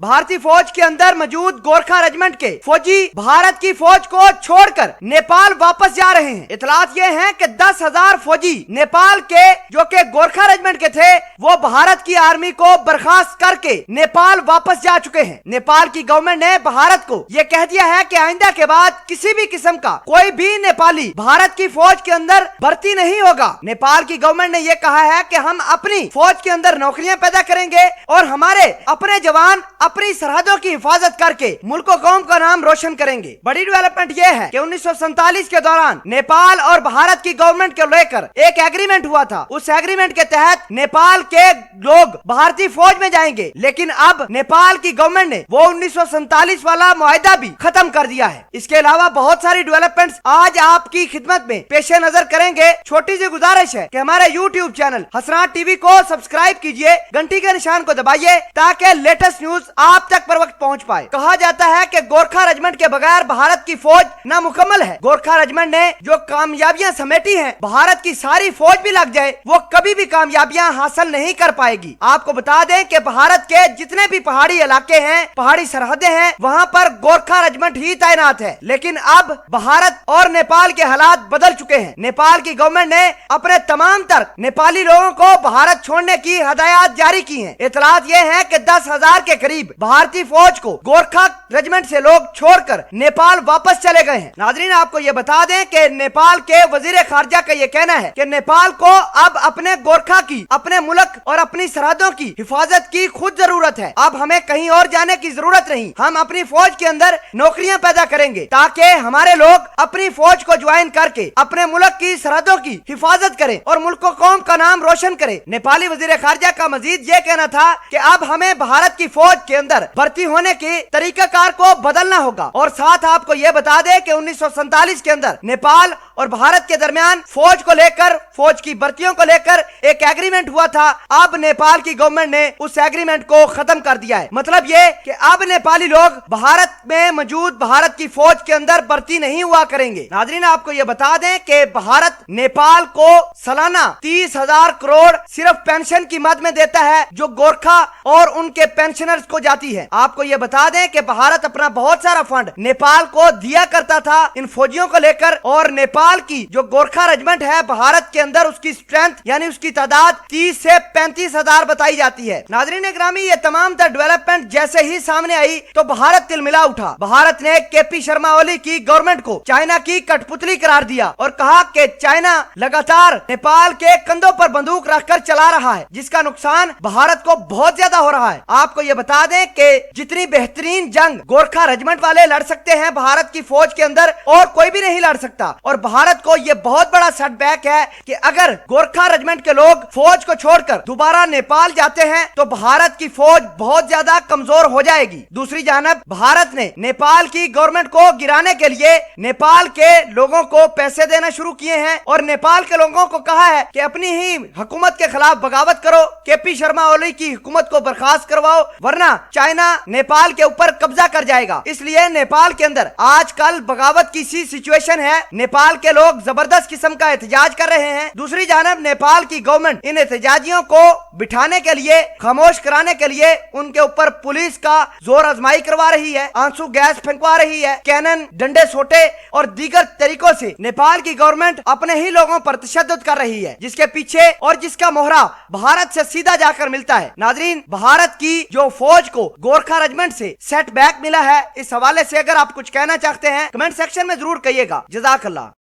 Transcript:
भारतीय फौज के अंदर मौजूद गोरखा रेजिमेंट के फौजी भारत की फौज को छोड़कर नेपाल वापस जा रहे हैं। इतलात ये हैं कि 10,000 फौजी नेपाल के जो कि गोरखा रेजिमेंट के थे वो भारत की आर्मी को बर्खास्त करके नेपाल वापस जा चुके हैं। नेपाल की गवर्नमेंट ने भारत को ये कह दिया है कि आइंदा के बाद किसी भी किस्म का कोई भी नेपाली भारत की फौज के अंदर भर्ती नहीं होगा। नेपाल की गवर्नमेंट ने ये कहा है कि हम अपनी फौज के अंदर नौकरियां पैदा करेंगे और हमारे अपने जवान अपनी सरहदों की हिफाजत करके मुल्क और कौम का नाम रोशन करेंगे। बड़ी डेवलपमेंट यह है कि 1947 के दौरान नेपाल और भारत की गवर्नमेंट को लेकर एक एग्रीमेंट हुआ था। उस एग्रीमेंट के तहत नेपाल के लोग भारतीय फौज में जाएंगे, लेकिन अब नेपाल की गवर्नमेंट ने वो 1947 वाला मुआहदा भी खत्म कर दिया है। इसके अलावा बहुत सारी डेवलपमेंट्स आज आपकी खिदमत में पेश नजर करेंगे। छोटी सी गुजारिश है कि हमारे YouTube चैनल हसनात टीवी को सब्सक्राइब कीजिए, घंटी के निशान को दबाइए ताकि लेटेस्ट न्यूज आप तक पर वक्त पहुंच पाए। कहा जाता है कि गोरखा रेजिमेंट के बगैर भारत की फौज नामुकम्मल है। गोरखा रेजिमेंट ने जो कामयाबियां समेटी हैं, भारत की सारी फौज भी लग जाए वो कभी भी कामयाबियां हासिल नहीं कर पाएगी। आपको बता दें कि भारत के जितने भी पहाड़ी इलाके हैं, पहाड़ी सरहदें हैं, वहां पर गोरखा रेजिमेंट ही तैनात है। लेकिन अब भारत और नेपाल के हालात बदल चुके हैं। नेपाल की गवर्नमेंट ने अपने तमाम तर नेपाली लोगों को भारत छोड़ने की हदायत जारी की है। इतलात ये है कि 10,000 के करीब भारतीय फौज को गोरखा रेजिमेंट से लोग छोड़कर नेपाल वापस चले गए हैं। नाजरीन, आपको ये बता दें कि नेपाल के वजीर खारजा का ये कहना है कि नेपाल को अब अपने गोरखा की, अपने मुल्क और अपनी सरहदों की हिफाजत की खुद जरूरत है। अब हमें कहीं और जाने की जरूरत नहीं। हम अपनी फौज के अंदर नौकरियां पैदा करेंगे ताकि हमारे लोग अपनी फौज को ज्वाइन करके अपने मुल्क की सरहदों की हिफाजत करें और मुल्क कौम का नाम रोशन करें। नेपाली वजीर खारजा का मजीद ये कहना था कि अब हमें भारत की फौज के अंदर भर्ती होने के तरीकाकार को बदलना होगा। और साथ आपको ये बता दें कि 1947 के अंदर नेपाल और भारत के दरमियान फौज को लेकर, फौज की भर्तियों को लेकर एक एग्रीमेंट हुआ था। अब नेपाल की गवर्नमेंट ने उस एग्रीमेंट को खत्म कर दिया है। मतलब ये कि अब नेपाली लोग भारत में मौजूद भारत की फौज के अंदर भर्ती नहीं हुआ करेंगे। नाजरीन, आपको ये बता दें कि भारत नेपाल को सालाना 30,000 करोड़ सिर्फ पेंशन की मद में देता है, जो गोरखा और उनके पेंशनर्स को जाती है। आपको ये बता दें कि भारत अपना बहुत सारा फंड नेपाल को दिया करता था इन फौजियों को लेकर, और नेपाल की जो गोरखा रेजिमेंट है भारत के अंदर उसकी स्ट्रेंथ यानी उसकी तादाद 30 से 35,000 बताई जाती है। नाजरीन ग्रामी, ये तमाम डेवलपमेंट जैसे ही सामने आई तो भारत तिलमिला उठा। भारत ने केपी शर्मा ओली की गवर्नमेंट को चाइना की कठपुतली करार दिया और कहा कि चाइना लगातार नेपाल के कंधों पर बंदूक रखकर चला रहा है, जिसका नुकसान भारत को बहुत ज्यादा हो रहा है। आपको ये बता दें कि जितनी बेहतरीन जंग गोरखा रेजिमेंट वाले लड़ सकते हैं भारत की फौज के अंदर, और कोई भी नहीं लड़ सकता। और भारत को ये बहुत बड़ा सेटबैक है कि अगर गोरखा रेजिमेंट के लोग फौज को छोड़कर दोबारा नेपाल जाते हैं तो भारत की फौज बहुत ज्यादा कमजोर हो जाएगी। दूसरी जानब भारत ने नेपाल की गवर्नमेंट को गिराने के लिए नेपाल के लोगों को पैसे देना शुरू किए हैं और नेपाल के लोगों को कहा है कि अपनी ही हुकूमत के खिलाफ बगावत करो, केपी शर्मा ओली की हुकूमत को बर्खास्त करवाओ, वरना चाइना नेपाल के ऊपर कब्जा कर जाएगा। इसलिए नेपाल के अंदर आजकल बगावत की सी सिचुएशन है। नेपाल के लोग जबरदस्त किस्म का एहतजाज कर रहे हैं। दूसरी जानब नेपाल की गवर्नमेंट इन एहतजाजियों को बिठाने के लिए, खामोश कराने के लिए उनके ऊपर पुलिस का जोर आजमाई करवा रही है, आंसू गैस फेंकवा रही है, कैनन, डंडे सोटे और दीगर तरीकों से नेपाल की गवर्नमेंट अपने ही लोगों पर तशद्दुद कर रही है, जिसके पीछे और जिसका मोहरा भारत से सीधा जाकर मिलता है। नाजरीन, भारत की जो फौज को गोरखा रेजिमेंट से सेटबैक मिला है, इस हवाले से अगर आप कुछ कहना चाहते हैं कमेंट सेक्शन में जरूर कहिएगा। जज़ाकल्लाह।